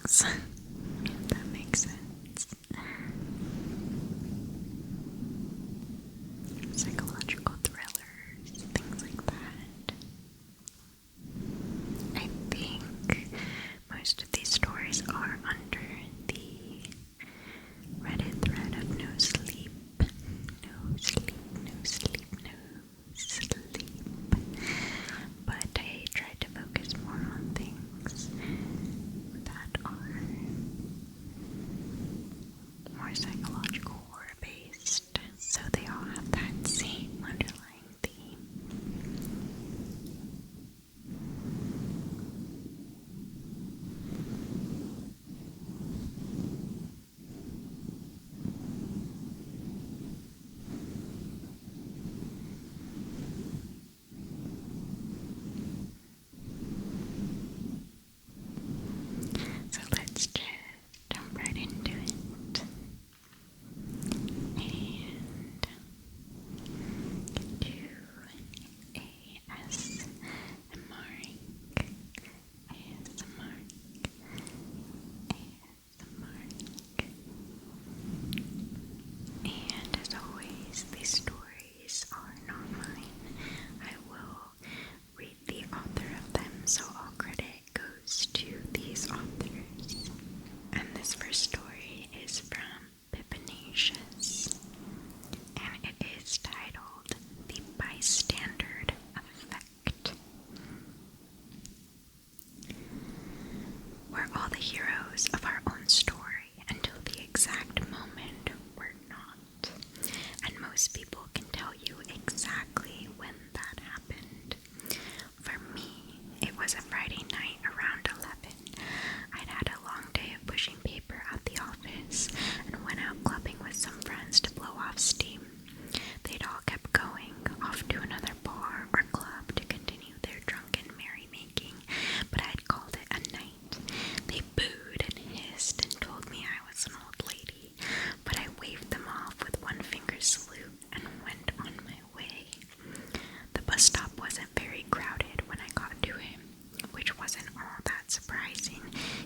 things, if that makes sense. Psychological thrillers, things like that. I think most of these stories are under the Reddit thread of no sleep, no sleep, no sleep, no sleep. But I tried to focus more on things that are more psychological horror based, so they all have that same underlying theme. So let's just jump right into it and do ASMR, ASMR, And as always, these stories are not mine. I will read the author of them, so all credit goes to these authors. And this first story is from Pipinacious, and it is titled The Bystander Effect. We're all the heroes of our own story until the exact moment we're not. And most people can tell you exactly when that happened. For me, it was a Friday night around 11. I'd had a long day of pushing paper at the office and went out clubbing with some friends to blow off steam. They'd all kept going off to another bar or club to continue their drunken merrymaking, but I'd called it a night. They booed and hissed and told me I was an old lady, but I waved them off with one finger salute and went on my way. The bus stop wasn't very crowded when I got to it, which wasn't all that surprising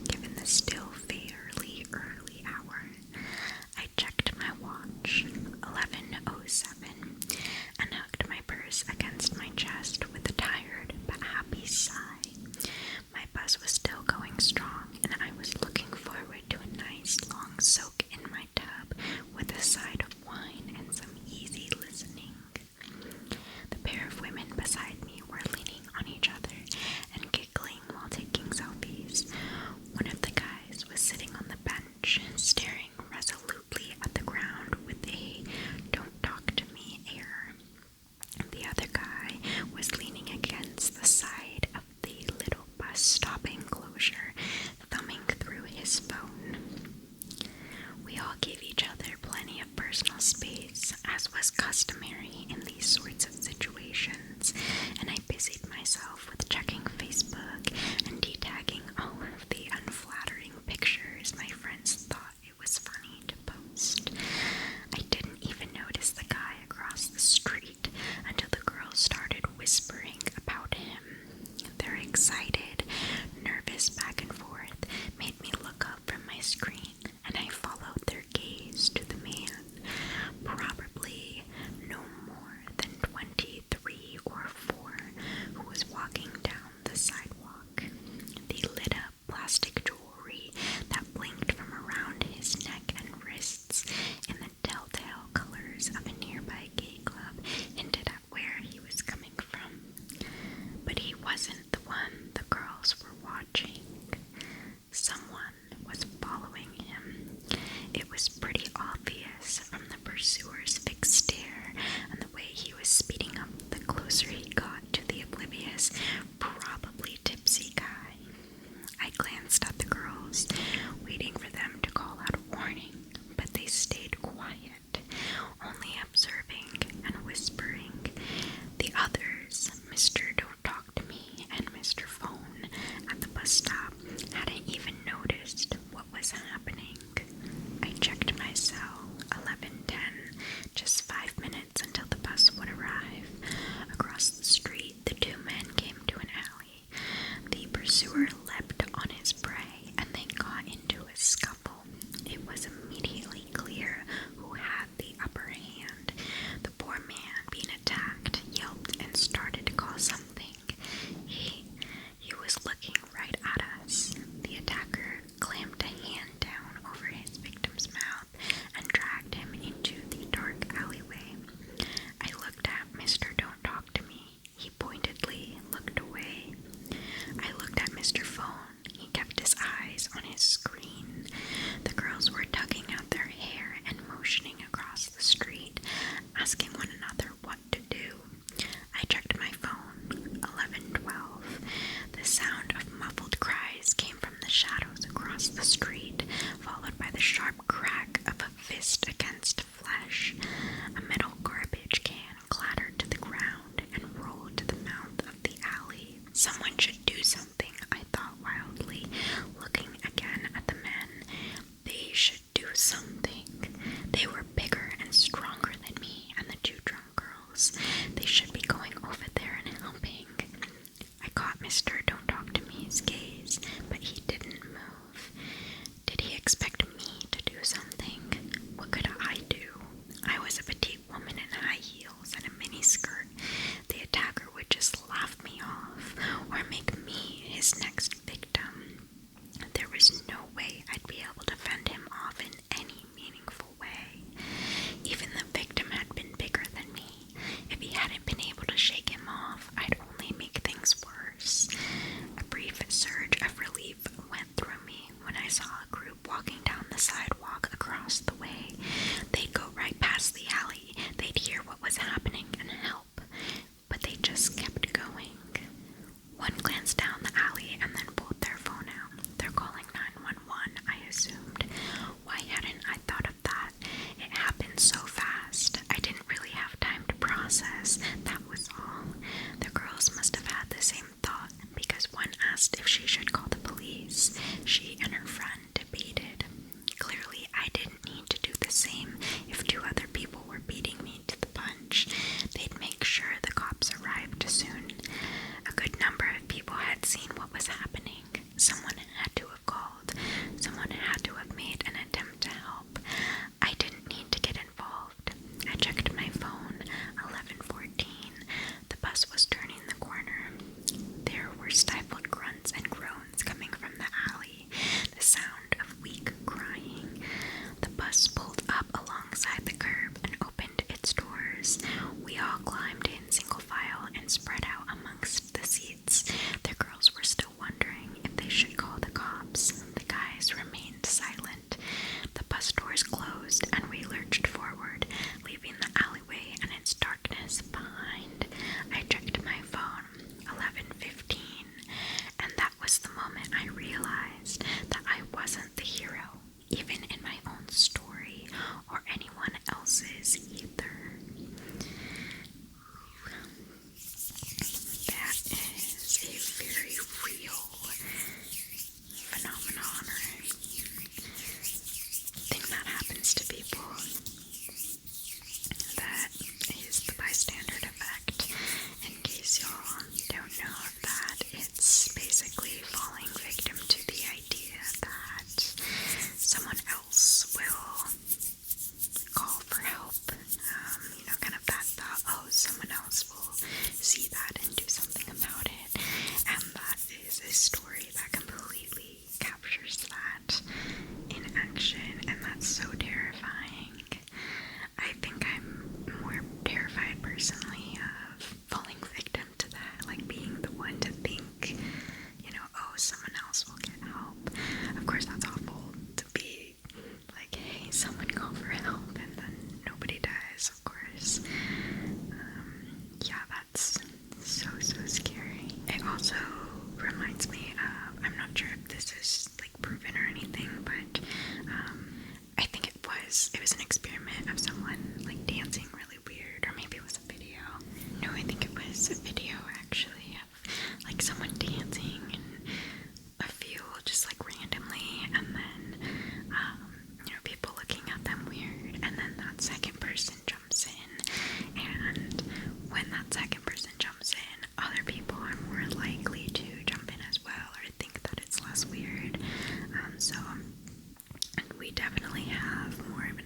given the still fairly early hour. I checked my watch, 11:07, and hugged my purse against my chest with a tired but happy sigh. My bus was still going strong, and I was looking forward to a nice long soak in my tub with a side of wine and some easy listening. The pair of women beside me were leaning on each other and giggling while taking selfies. One of the guys was sitting on the bench, staring resolutely at the ground with a "don't talk to me" air. The other guy was leaning against the side of the little bus stop enclosure, thumbing through his phone. We all gave each other plenty of personal space, as was customary in these sorts of situations, and I busied myself with checking Facebook and de-tagging all of the unflattering pictures my friends thought it was funny to post. I didn't even notice the guy across the street until the girls started whispering about him. Their excited, nervous back and forth made me look up from my screen, and I followed their gaze to the man, probably no more than 23 or 4, who was walking down the sidewalk. The lit up plastic jewelry that blinked from around his neck and wrists in the telltale colors of a nearby gay club hinted at where he was coming from. But he wasn't the one the girls were watching. Someone was following him. It was pretty obvious from the pursuer's fixed stare and the way he was speeding up the closer he got to the oblivious, probably tipsy guy. I glanced at the girls, waiting for them to call out a warning, but they stayed quiet, only observing and whispering. The others, Mr. Don't Talk to Me and Mr. Phone at the bus stop, hadn't even noticed what was happening. I checked my cell, 11:10, something. They were bigger and stronger than me and the two drunk girls. They should be going over there and helping. I caught Mr. Don't Talk to Me's gaze, but he didn't move. Did he expect me to do something? What could I do? I was a petite woman in high heels and a mini skirt. The attacker would just laugh me off or make me his next victim. There was no way I'd be able to fend him off in any meaningful way. Even the victim had been bigger than me. If he hadn't been able to shake him off, I'd only make things worse. A brief surge of relief went through me when I saw a group walking down the sidewalk across the way. They'd go right past the alley. They'd hear what was happening and help, but they just kept going. One glanced down the alley and then pulled their phone out. They're calling 911, I assumed. Why hadn't I thought of that? It happened so fast. I didn't really have time to process. That was all. The girls must have had the same thought, because one asked if she should call the police. She and her friend debated. Clearly, I didn't need to do the same. If two other people were beating me to the punch, they'd make sure the cops arrived soon. A good number of people had seen what was happening. Someone had to have called. Someone had to have made an attempt to help. I didn't need to get involved. I checked my phone. 11:14. The bus was turning the corner. There were stifled grunts and groans coming from the alley, the sound of weak crying. The bus pulled up alongside the curb and opened its doors. We all climbed in single file and spread out amongst the seats. The girls were still wondering if they should call the cops. The guys remained silent. The bus doors closed and we lurched forward, leaving the alleyway and its darkness behind. I checked my phone. 11:15. And that was the moment I realized that I wasn't the hero, even in my own story or anyone else's either. That is a very real phenomenon or thing that happens to people. That is the bystander effect. In case y'all don't know of that, it's basically falling victim to the idea that someone else will call for help. Kind of that thought, oh, someone else will see that and do something about it. And that is a story that completely captures that in action, and that's so terrifying. I think I'm more terrified personally of falling victim to that, like being the one to think, oh, someone else will get help. Of course, that's awful to be like, hey, someone call for help, and then nobody does, of course. Yeah, that's so scary. It also reminds me of, I'm not sure if this is like proven or anything, but I think it was an experiment of someone like dancing really weird, or maybe it was a video. No, I think it was a video actually of like someone dancing in a field just like randomly, and then people looking at them weird, and then that second person jumps in, and when that second person jumps in, other people are more likely to jump in as well, or think that it's less weird. So we definitely have more of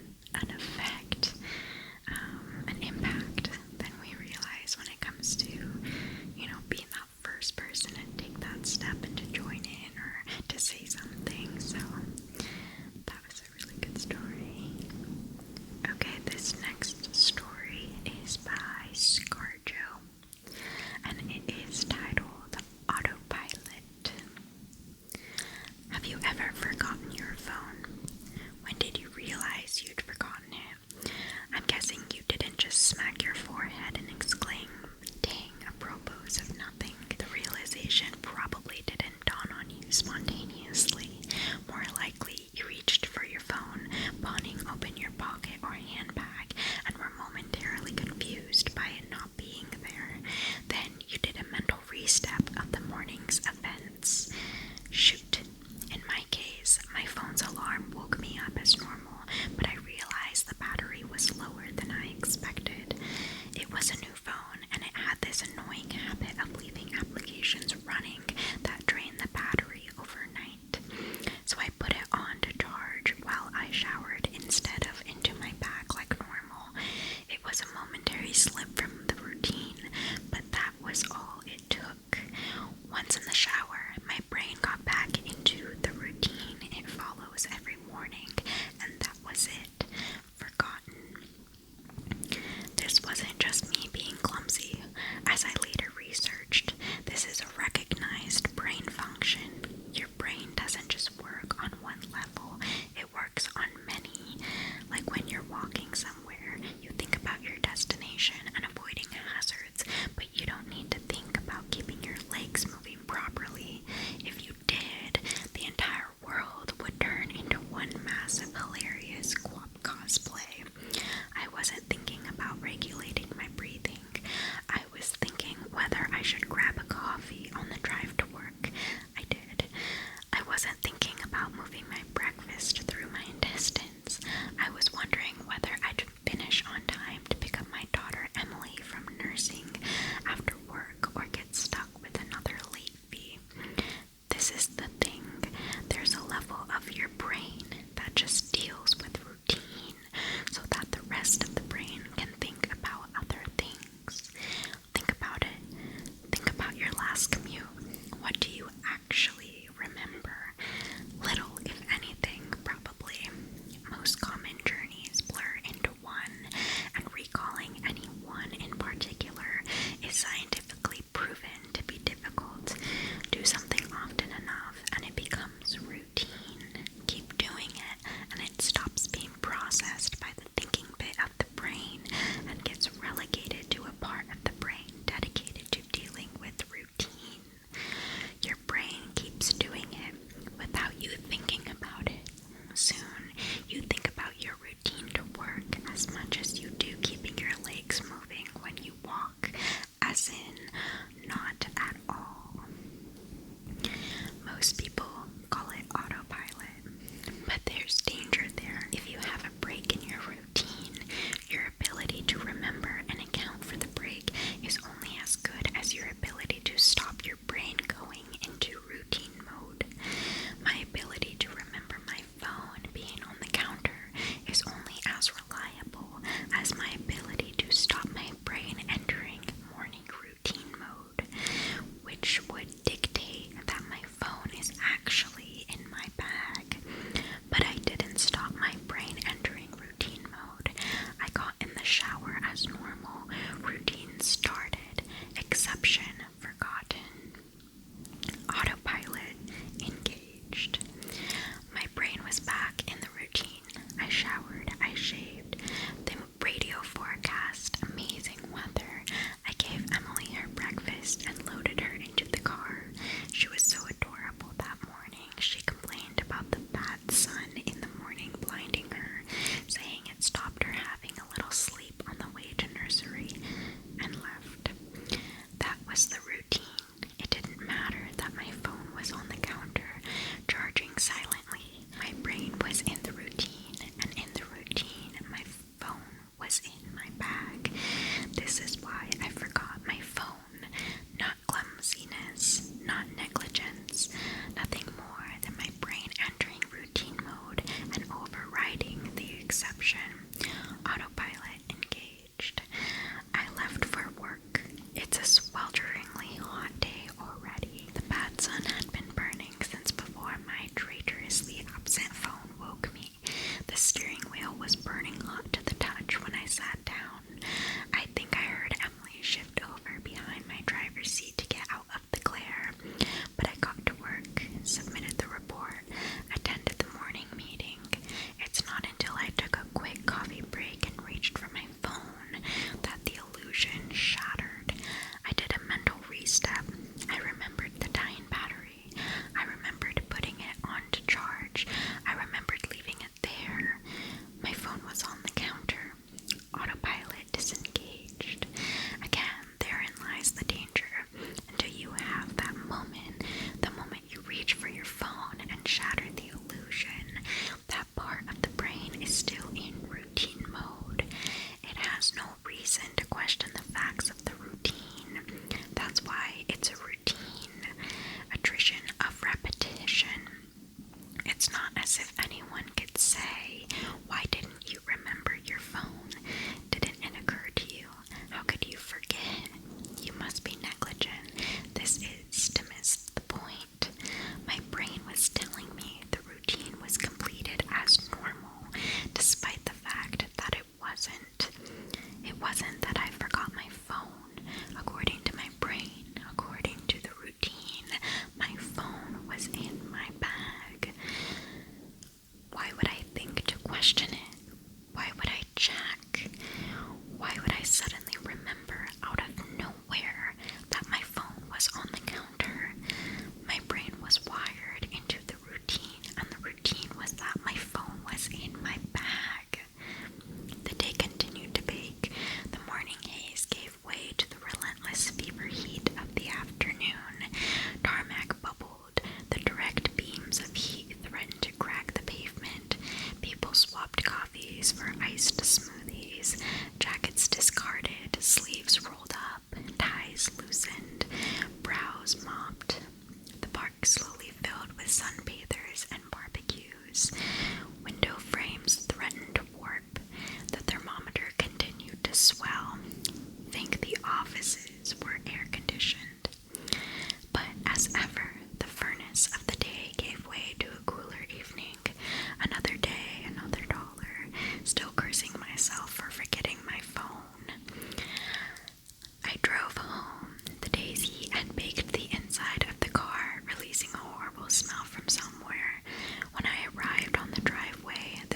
walking somewhere, you think about your destination and avoiding hazards, but you don't need to think about keeping your legs moving properly. If you did, the entire world would turn into one massive hilarious cosplay. I wasn't thinking about regulating my breathing. I was thinking whether I should grab a coffee on the drive to work. I did. I wasn't thinking about moving my breakfast through my intestines. I was wondering whether I'd finish on time to pick up my daughter Emily from nursing after work or get stuck with another late fee. This is the thing. There's a level of your brain that just deals with routine so that the rest of the brain can think about other things. Think about it. Think about your last commute. What do you actually remember? Little, if anything, probably. Most common journeys blur into one, and recalling any one in particular is scientifically proven to be difficult. Do something often enough and it becomes routine. Keep doing it and it stops being processed by the thinking bit of the brain and gets relegated to a part of the brain dedicated to dealing with routine. Your brain keeps doing it without you thinking about it. Soon, you think about your routine to work as much as you do keeping your legs moving when you walk, as in, not at all. Most people call it autopilot, but there's danger there. If you have a break in your routine, your ability to remember and account for the break is only as good as your ability to stop your brain going into routine mode. My ability to remember my phone being on the counter is only as reliable as my ability to stop my brain entering morning routine mode, which would dictate that my phone is actually in my bag. But I didn't stop my brain entering routine mode. I got in the shower as normal. Routine started. Exception forgotten. Autopilot engaged. My brain was back in the routine. I showered. I shaved. The radio forecast amazing weather. I gave Emily her breakfast and loaded her into the car. She was so adorable that morning. She complained about the bad sun in the morning blinding her, saying it stopped her having a little sleep on the way to nursery, and left. That was the routine. It didn't matter that my phone was on the counter, charging silently. My brain was in the routine, and in the routine, my phone was in my bag. This is why I forgot my phone. Not clumsiness, not negligence, nothing more than my brain entering routine mode and overriding the exception. Autopilot engaged. I left for work. It's a swelteringly hot day already. The bad sun had been burning since before my traitorously absent phone woke me. The steering wheel was burning hot to the touch when I sat down. I think I heard Emily shift over behind my driver's seat to get out of the glare. But I got to work, submitted the report, attended the morning meeting. It's not until I took a quick coffee break and reached for my phone that the illusion shattered. I did a mental re-step. I remembered the dying battery. I remembered putting it on to charge. I remembered leaving it there. My phone was on the counter. Autopilot disengaged. Again, therein lies the danger. Until you have that moment, the moment you reach for your phone and shatter the illusion, that part of the brain is still in routine mode. It has no reason to question the facts of the routine. That's why it's a routine. Attrition of repetition. It's not as if anyone could say, why didn't you remember your phone? Didn't it occur to you? How could you forget? You must be negligent. This is to miss the point. My brain was telling me the routine was completed as normal, despite the fact that it wasn't. It wasn't that I forgot my phone. According to my brain, according to the routine, my phone was in my bag. Why would I think to question it? Why would I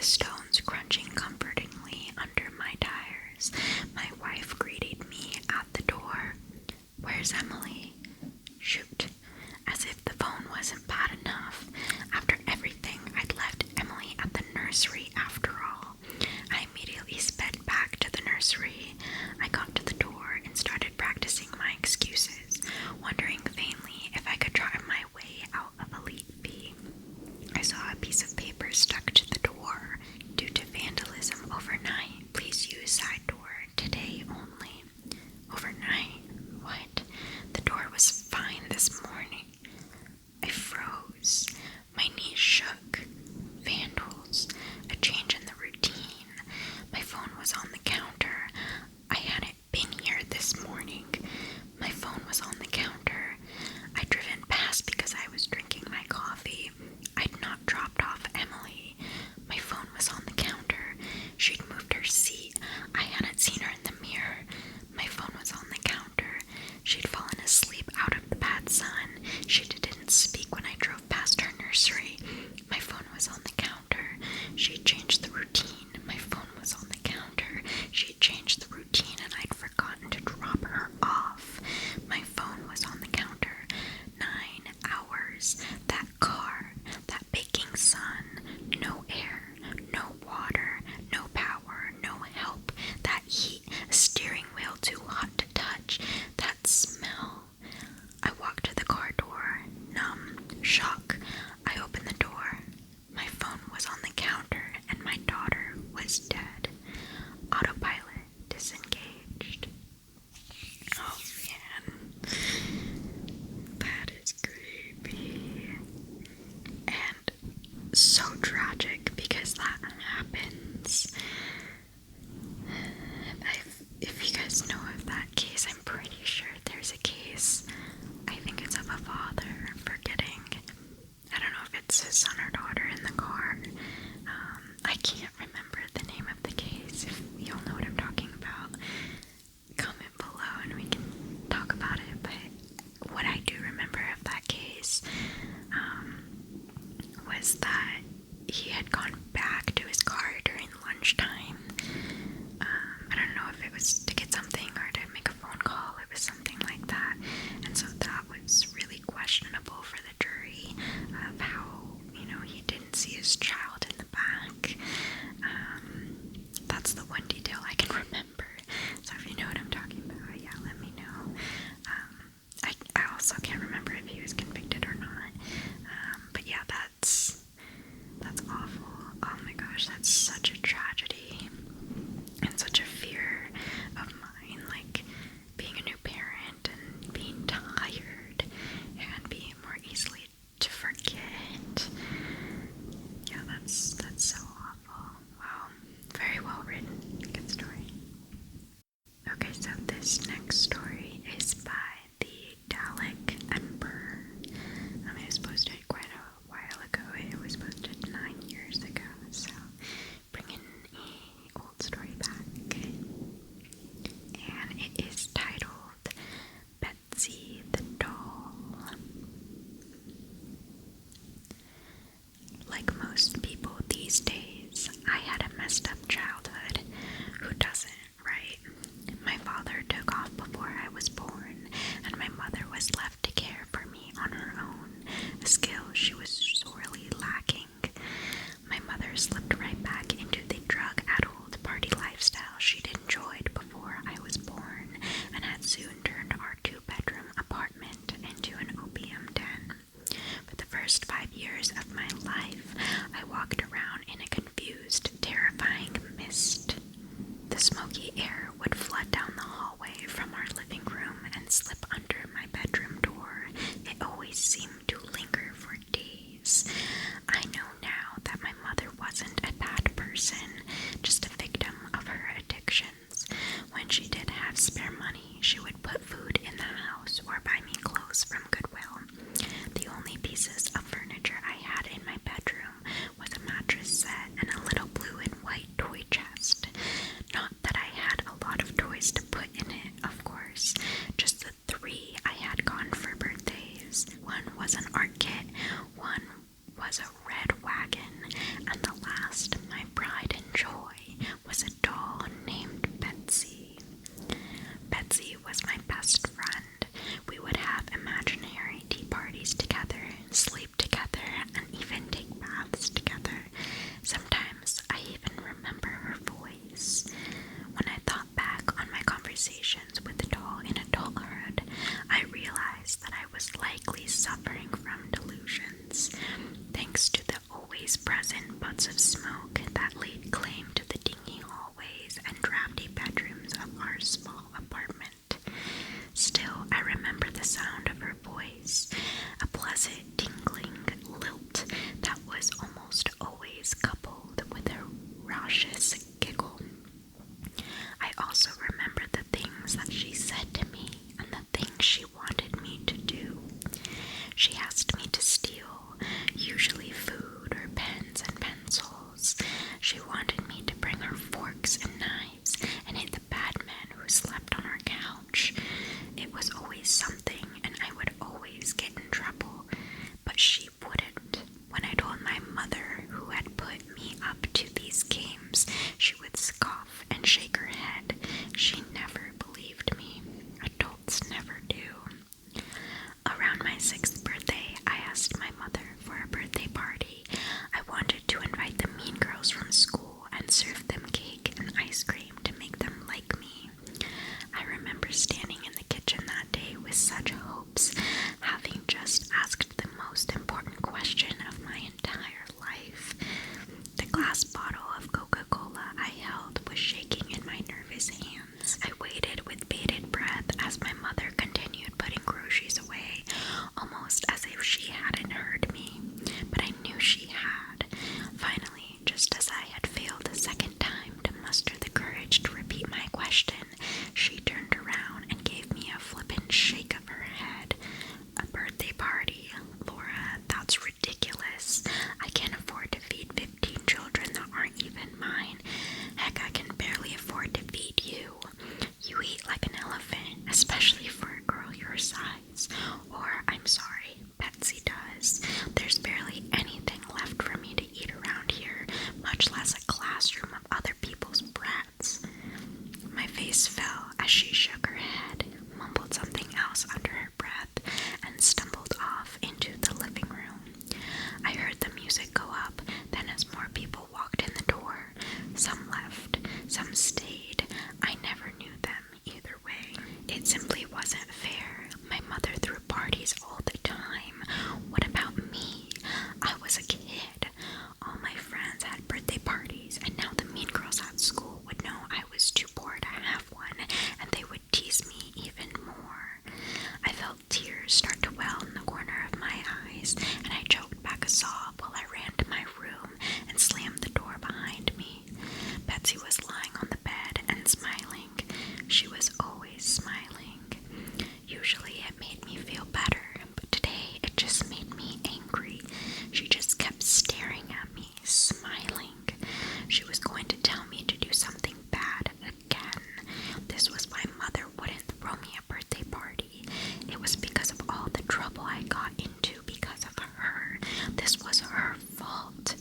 the stones crunching comfortingly under my tires. My wife greeted me at the door. "Where's Emily?" Shoot. As if the phone wasn't bad enough. After everything, I'd left Emily at the nursery after all. I immediately sped back to the nursery. I got to the door and started practicing my excuses, wondering vainly if I could drive my way out of a late fee. I saw a piece of paper stuck to the door. "Due to vandalism overnight, please use side door today only." Overnight? What? The door was fine this morning. I froze. My knees shook. Vandals. A change in the routine. My phone was on the counter. I hadn't been here this morning. My phone was on the counter. I'd driven past because I was drinking my coffee. I'd not dropped off Emily. My phone was on the counter. She'd moved her seat. I hadn't seen her in the mirror. My phone was on the counter. She'd fallen asleep out of the bad sun. She didn't speak when I drove past her nursery. My phone was on the counter. She changed the routine. My phone was on the counter. She changed the routine and I'd forgotten to drop her off. My phone was on the counter. 9 hours. That car. That baking sun. No air. No water. No power. No help. That heat. A steering wheel too hot to touch. That smell. I walked to the car door. Numb. Shock. I opened the door. My phone was on the counter and my daughter was dead. Autopilot disengaged. Oh man. That is creepy. And so tragic because that happens. If you guys know of that case, I'm pretty sure there's a case. I think it's of a father forgetting. I don't know if it's his son or daughter in the car. I can't remember the name of the case. If y'all know what I'm talking about, comment below and we can talk about it. But what I do remember of that case was that he had gone back to his car during lunchtime. I don't know if it was to get something or to make a phone call. It was something like that. And so that was really questionable for the jury of how, he didn't see his child in the back. That's the one detail I can remember. So if you know what I'm talking about, yeah, let me know. I also can't remember if he was convicted or not. But yeah, that's awful. Oh my gosh, that's such a tragedy and such a fear of mine, like being a new parent and being tired and being more easily to forget. Yeah, that's so awful. Wow, very well written. Good story. Okay, so this next story is by the Dalek Emperor. It was posted quite a while ago. It was posted 9 years ago, so bringing a old story back. And it is titled Betsy the Doll. Like most people these days, I had a messed up childhood. Who doesn't, right? My father took off before I was born, and my mother was left to care for me on her own, a skill she was sorely lacking. My mother slipped right back into the drug-addled party lifestyle she'd enjoyed before I was born, and had soon turned our 2-bedroom apartment into an opium den. For the first 5 years of my life, I walked around in a confused, terrifying mist. The smoky air would flood down the hallway from our living room and slip under my bedroom door. It always seemed to linger for days. I know now that my mother wasn't a bad person, just a victim of her addictions. When she did have spare money, she would put food in the house or buy me clothes from Goodwill. The only pieces of furniture I had in my bedroom was a mattress set and a little blue and white toy chest. Not that I had a lot of toys to put in it, of course, just the 3 I had gotten for birthdays. One was an art kit, one was a red wagon, and the last my smoke that laid claim to the dingy hallways and drafty bedrooms of our small apartment. Still, I remember the sound of her voice, a pleasant tingling lilt that was almost always coupled with a raucous giggle. I also remember the things that she said to me and the things she wanted me to do. She asked me to steal, usually food or pens and pencils. She wanted me to bring her forks and knives and hit the bad man who slept on our couch. It was always something, and I would always get in trouble, but she wouldn't. When I told my mother, who had put me up to these games, she would scoff and shake her head. She never believed me. Adults never do. Around my 6th birthday, I asked my mother for a birthday party. I wanted to invite the mean girls from school and serve them cake and ice cream to make them like me. I remember standing in the kitchen that day with such hopes, having just asked the most important question of my entire life. The glass bottle of Coca-Cola I held was shaking in my nervous hands. I waited with bated breath as my mother continued putting groceries away, almost as if she hadn't heard me, but I knew she had. Finally, just as I had failed a second time to muster the courage to repeat my question, she turned around and gave me a flippant shake of her head. A birthday party? Laura, that's ridiculous. I can't afford to feed 15 children that aren't even mine. Heck, I can barely afford to feed you. You eat like an elephant, especially for a girl your size. Or, I'm sorry, Betsy does. There's barely anything left for me to eat around here, much less a classroom of other people's brats. My face fell as she shook her head, mumbled something else under her breath, and stumbled off into the living room. I heard the music go up, then as more people walked in the door, some left, some stayed. I never knew them either way. It simply wasn't fair. My mother threw parties all the time. What about me? I was a kid. All my friends had birthday parties, and now the mean girls at school would know I was too poor to have one, and they would tease me even more. I felt tears start to well in the corner of my eyes, and I choked back a sob while I ran to my room and slammed the door behind me. Betsy was lying on the bed and smiling. She was always smiling. Usually it made me feel better, but today it just made me angry. She just kept staring at me, smiling. She was going to tell me to do something bad again. This was why Mother wouldn't throw me a birthday party. It was because of all the trouble I got into because of her. This was her fault.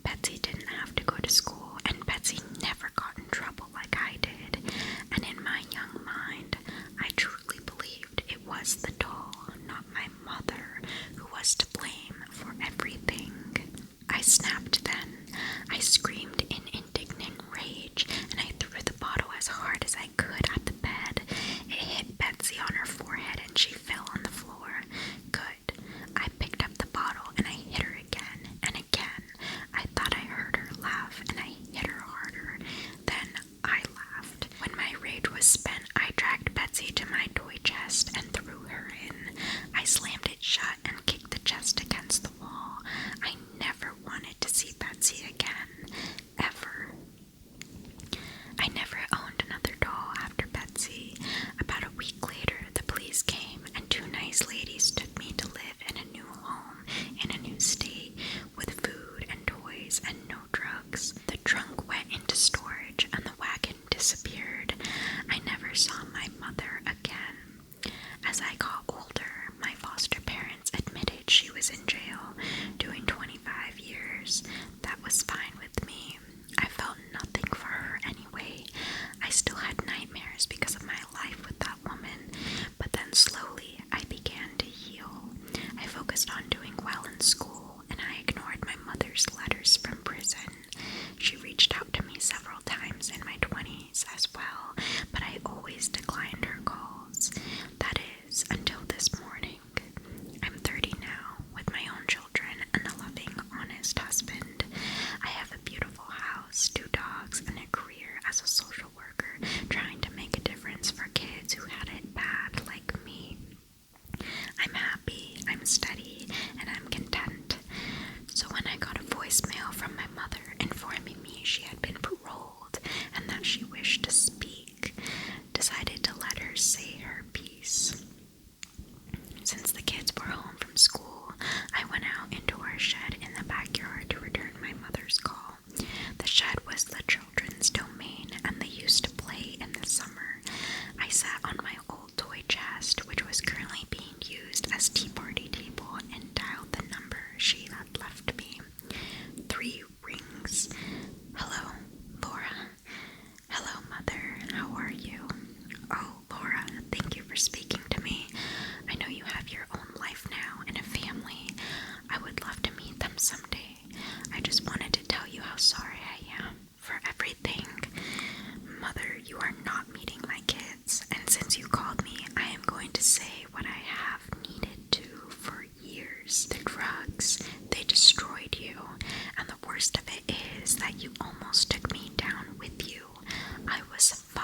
Betsy didn't have to go to school, and Betsy never got in trouble like I did. And in my young mind, I truly believed it was the doll, not my mother, who was to blame for everything. I snapped then. I screamed in indignant rage, and I threw the bottle as hard as I could at the bed. It hit Betsy on her forehead, and she fell on the floor. Good. I picked up the bottle, and I hit her again and again. I thought I heard her laugh, and I hit her harder. Then I laughed. When my rage was spent, I dragged Betsy to my toy chest and threw her in. I slammed it shut and kicked the chest against the wall. I never wanted to see Betsy again, ever. I never owned another doll after Betsy. About a week later, the police came, and 2 nice ladies took me to live in a new home in a new state with food and toys and no drugs. The trunk went into storage, and the wagon disappeared. I never saw my mother again. As I got older, my foster parents admitted she was in jail, doing 25 years. That was fine with me. I felt nothing for her anyway. I still had nightmares because of my life with that woman, but then slowly I began to heal. I focused on doing well in school, and I ignored my mother's letters from prison. going to say what I have needed to for years. The drugs, they destroyed you, and the worst of it is that you almost took me down with you. I was 5.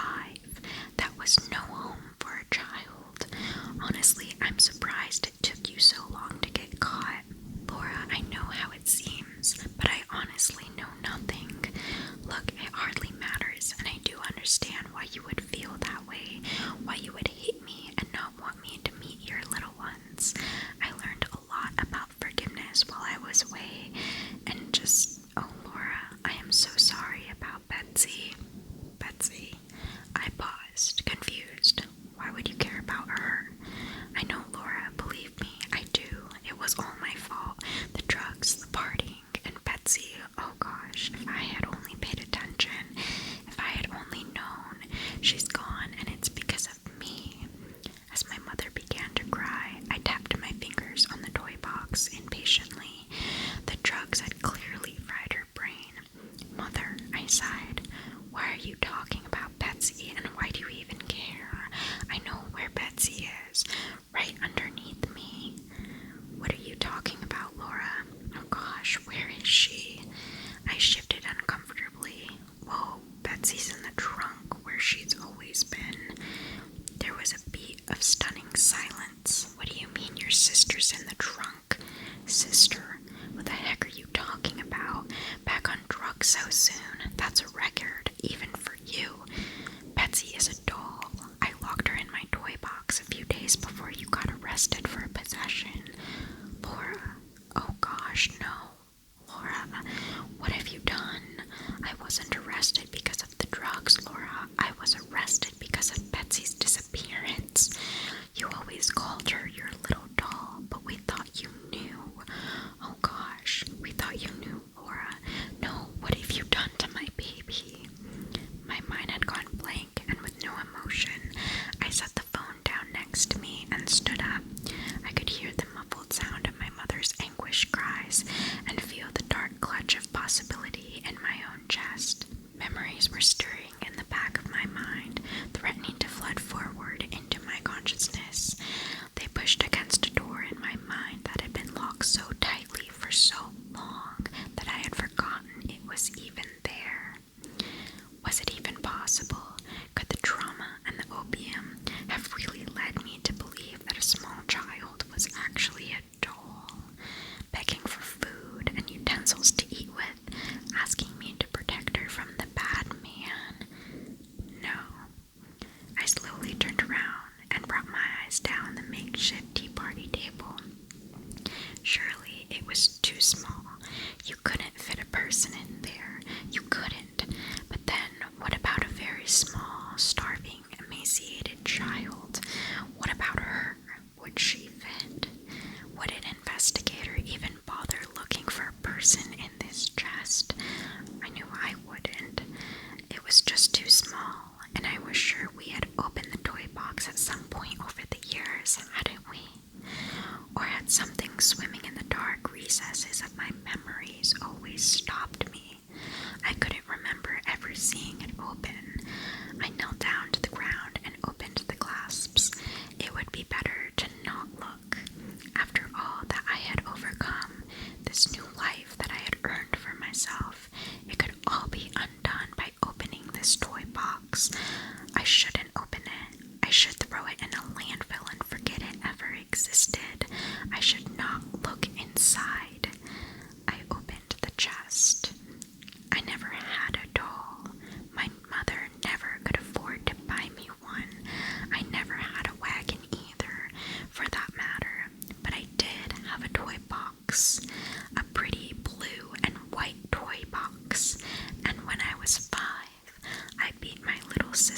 That was no home for a child. Honestly, I'm surprised it took you so long to get caught. Laura, I know how it seems, but I honestly know nothing. Look, it hardly matters, and I do understand why you would feel that way, why you would hate me and not want me to meet your little ones. I learned a lot about forgiveness while I was away, and oh, Laura, I am so sorry about Betsy. Betsy. I paused, confused. Why would you care about her? I know, Laura, believe me, I do. It was all my fault. The drugs, the partying, and Betsy. Oh gosh, if I had only paid attention, if I had only known. She's gone, and it's because of me. As my mother began to cry, I tapped my fingers on the toy box impatiently. The drugs had clearly fried her brain. Mother, I sighed. Why are you talking about Betsy, and why do you even care? I know where Betsy is, right underneath me. What are you talking about, Laura? Oh gosh, where is she? I shifted uncomfortably. Whoa, Betsy's in the trunk, where she's always been. There was a beat of stunning silence. What do you mean your sister's in the trunk? Sister? What the heck are you talking about? Back on drugs so soon? That's a record, even for you. Betsy is a doll. I locked her in my toy box a few days before you got arrested for possession. Laura, oh gosh, no. Laura, what have you done? I wasn't arrested because of the drugs, Laura. I was arrested because of Betsy's disappearance. You always called her your little doll, but we thought you knew. Oh gosh, we thought you knew, Laura. No, what have you done to my baby? My mind had gone blank, and with no emotion, I set the phone down next to me and stood up. I could hear the muffled sound of my mother's anguished cries and feel the dark clutch of possibility in my own chest. Memories were stirring in the back of my mind, threatening to flood forward into my consciousness. They pushed against a door in my mind that had been locked so tightly for so long that I had forgotten it was even there. Was it even possible? Could the trauma and the opium have really led me to believe that a small child was actually a doll, begging for food and utensils to eat with, asking me to protect her from the bad man? No. I slowly turned around and brought my eyes down the makeshift tea party table. Surely it was too small. You couldn't fit a person in there. You couldn't. But then, what about a very small, starving, emaciated child? What about her? Would she fit? Would an investigator even bother looking for a person in this chest? I knew I wouldn't. It was just too small, and I was sure we had opened the toy box at some point over the years, hadn't we? Or had something swimming in the dark recesses of my memories always stopped me? I couldn't remember ever seeing it open. I knelt down to the ground and opened the clasps. It would be better to not look. After all that I had overcome, this new life that I had earned for myself, it could all be undone by opening this toy box. I shouldn't open it. I should throw it in a landfill and forget it ever existed. I should not look inside. I opened the chest. I never had a doll. My mother never could afford to buy me one. I never had a wagon either, for that matter. But I did have a toy box. A pretty blue and white toy box. And when I was 5, I beat my little sister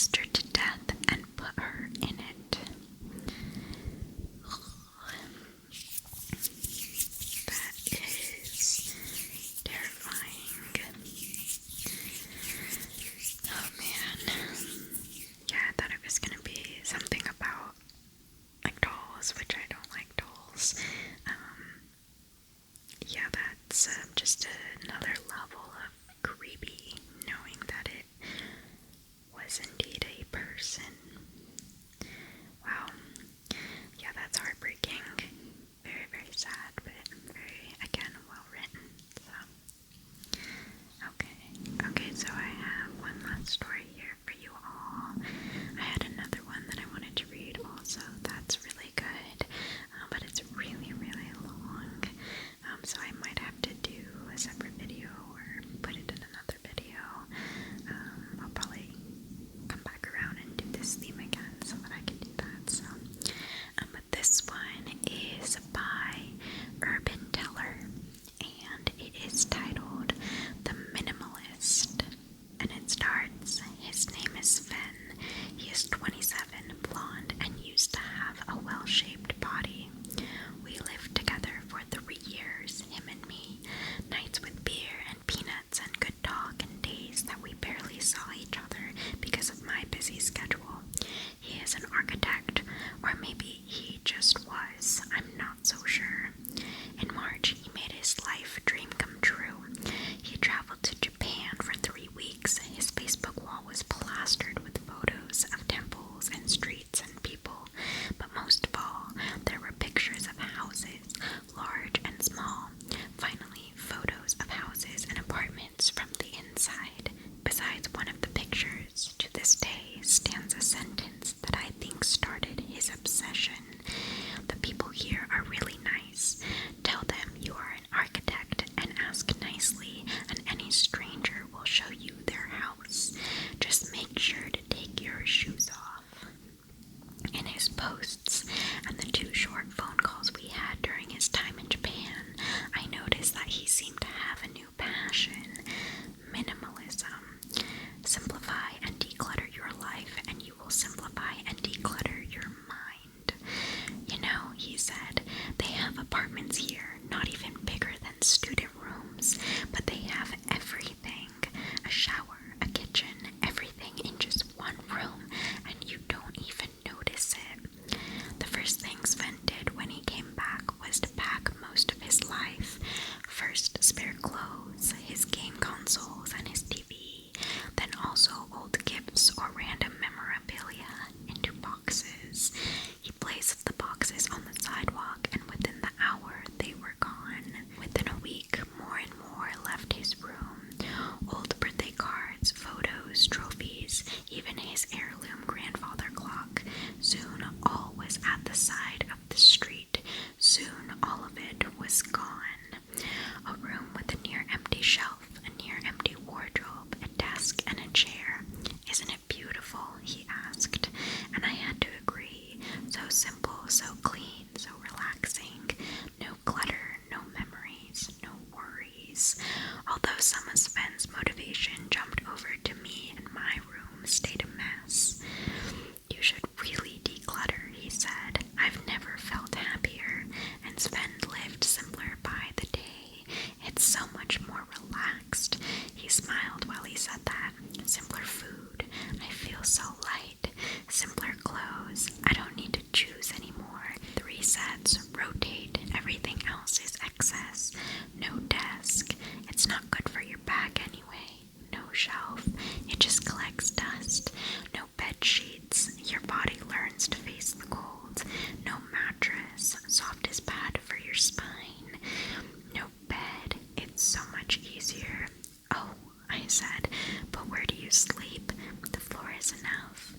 said. But where do you sleep? The floor is enough.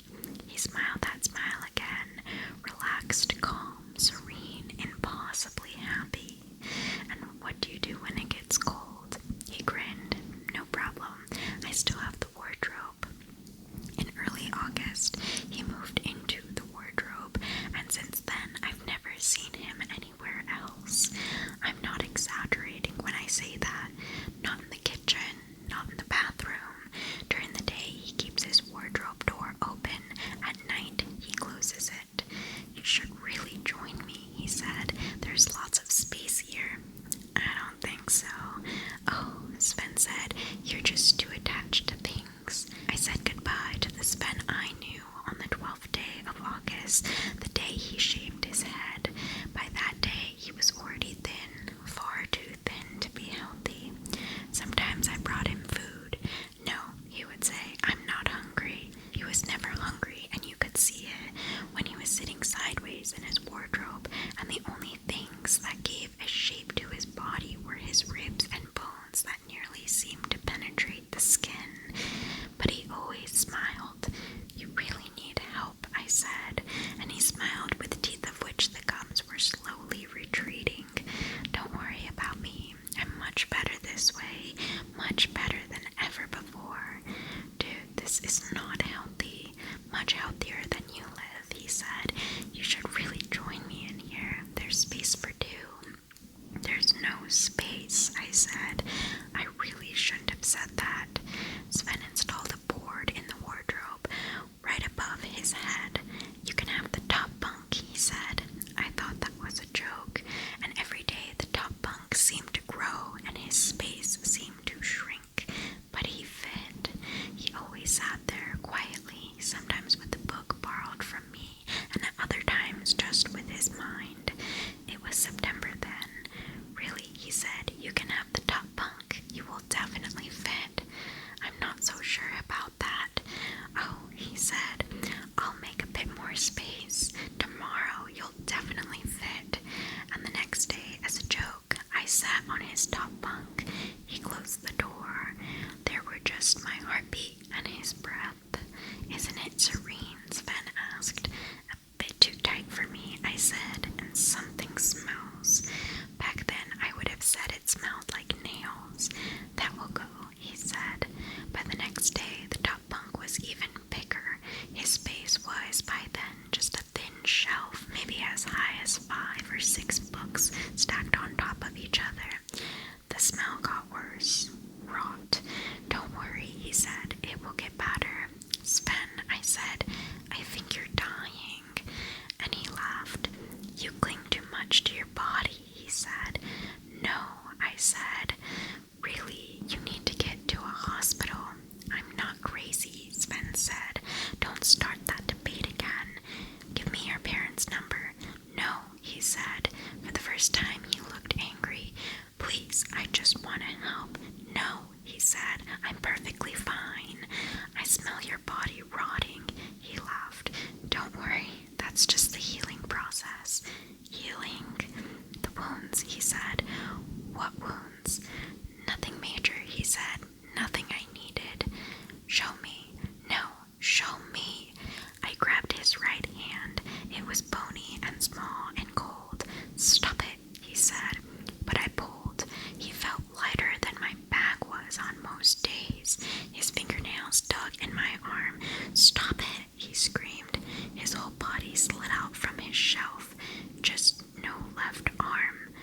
He smiled that smile again, relaxed, calm, serene, impossibly happy. And what do you do when it gets cold? He grinned. No problem. I still have the wardrobe. In early August, he moved into the wardrobe, and since then, I've never seen him anywhere else. I'm not exaggerating when I say that. Not in the kitchen, not in the bathroom. During the day, he keeps his wardrobe door open. At night, he closes it. You should really join me, he said. There's lots of space here. I don't think so. Oh, Sven said, you're just too attached to things. I said goodbye to the Sven I knew on the 12th day of August, the day he shaved his head. By that day, he was already thin, far too thin to be healthy. Sometimes I brought him food. No, he would say, I'm not hungry. He was never hungry, and you could see it when he was sitting sideways in his wardrobe, and the only things that gave a shape to his body were his ribs and bones that nearly seemed to penetrate the skin. But he always smiled. You really need help, I said, and he smiled with teeth of which the gums were slowly retreating. Don't worry about me. I'm much better this way, much better than ever before. Dude, this is not healthy. Much healthier than you live, he said. You should really join me in here. There's space for two. There's no space, I said. I really shouldn't have said that. Sven installed a board in the wardrobe right above his head. You can have the top bunk, he said. I thought that was a joke, and every day the top bunk seemed to grow and his space seemed to shrink, but he fit. He always sat there quietly, sometimes with a book borrowed from me, and at other times just with his mind. It was September then. Really, he said, you can have the top bunk. You will definitely fit. I'm not so sure about that. Oh, he said, I'll make a bit more space. Tomorrow you'll definitely fit. And the next day, as a joke, I sat on his top bunk. He closed the door. There were just my heartbeat and his breath. Isn't it serene? Sven asked. A bit too tight for me, I said, and something smells. Back then, I would have said it smelled like nails. That will go, he said. By the next day, the top bunk was even bigger. His space was, by then, just a thin shelf, maybe as high as 5 or 6 books stacked on top of each other. The smell got worse. Rot. Don't worry, he said. It will get better. Sven, I said, I think you're dying. And he laughed. You cling too much to your body, he said. No, I said. Really, you need to get to a hospital. I'm not crazy, Sven said. Don't start that debate again. Give me your parents' number. No, he said. For the first time, he looked angry. Please, I just want to help. No, he said. I'm perfectly fine. I smell your body rotting. He laughed. Don't worry. That's just the healing process. Healing? The wounds, he said. What wounds? Nothing major, he said. Nothing I needed. Show me. No, show me. I grabbed his right hand. It was bony and small and cold. Stop it, he said. But I pulled. He felt lighter than my back was on most days. His fingernails dug in my arm. Stop it, he screamed. His whole body slid out from his shelf. Just no left arm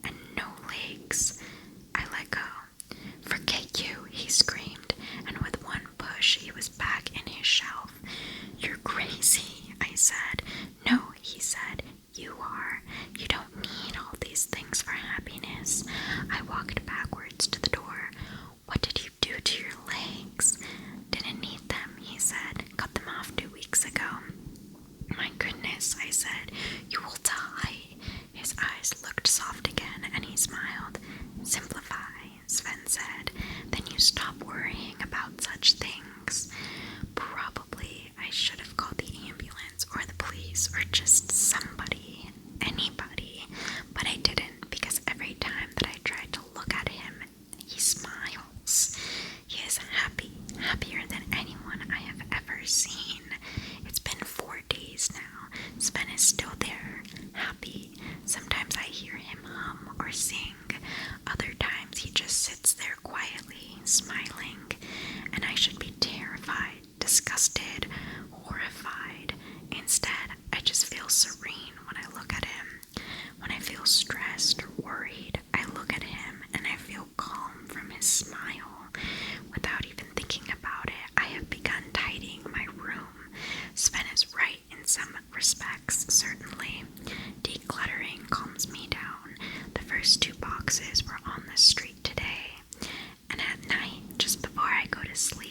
and no legs. I let go. Forget you, he screamed, and with one push he was back in his shelf. You're crazy, I said. No, he said. You are. You don't need all these things for happiness. I walked backwards to the door. What did you do to your legs? Didn't need them, he said. Cut them off 2 weeks ago. My goodness, I said. You will die. His eyes looked soft again, and he smiled. Simplify, Sven said. Then you stop worrying about such things. Probably I should have called the ambulance or the police or just somebody, anybody, but I didn't, because every time that happier than anyone I have ever seen. It's been 4 days now. Sven is still there, happy. Sometimes I hear him hum or sing. Other times he just sits there quietly, smiling, and I should be terrified, disgusted, horrified. Instead, I just feel serene when I look at him. When I feel stressed or worried, I look at him and I feel calm from his smile. Without even thinking about it, I have begun tidying my room. Sven is right in some respects, certainly. Decluttering calms me down. The first 2 boxes were on the street today, and at night, just before I go to sleep,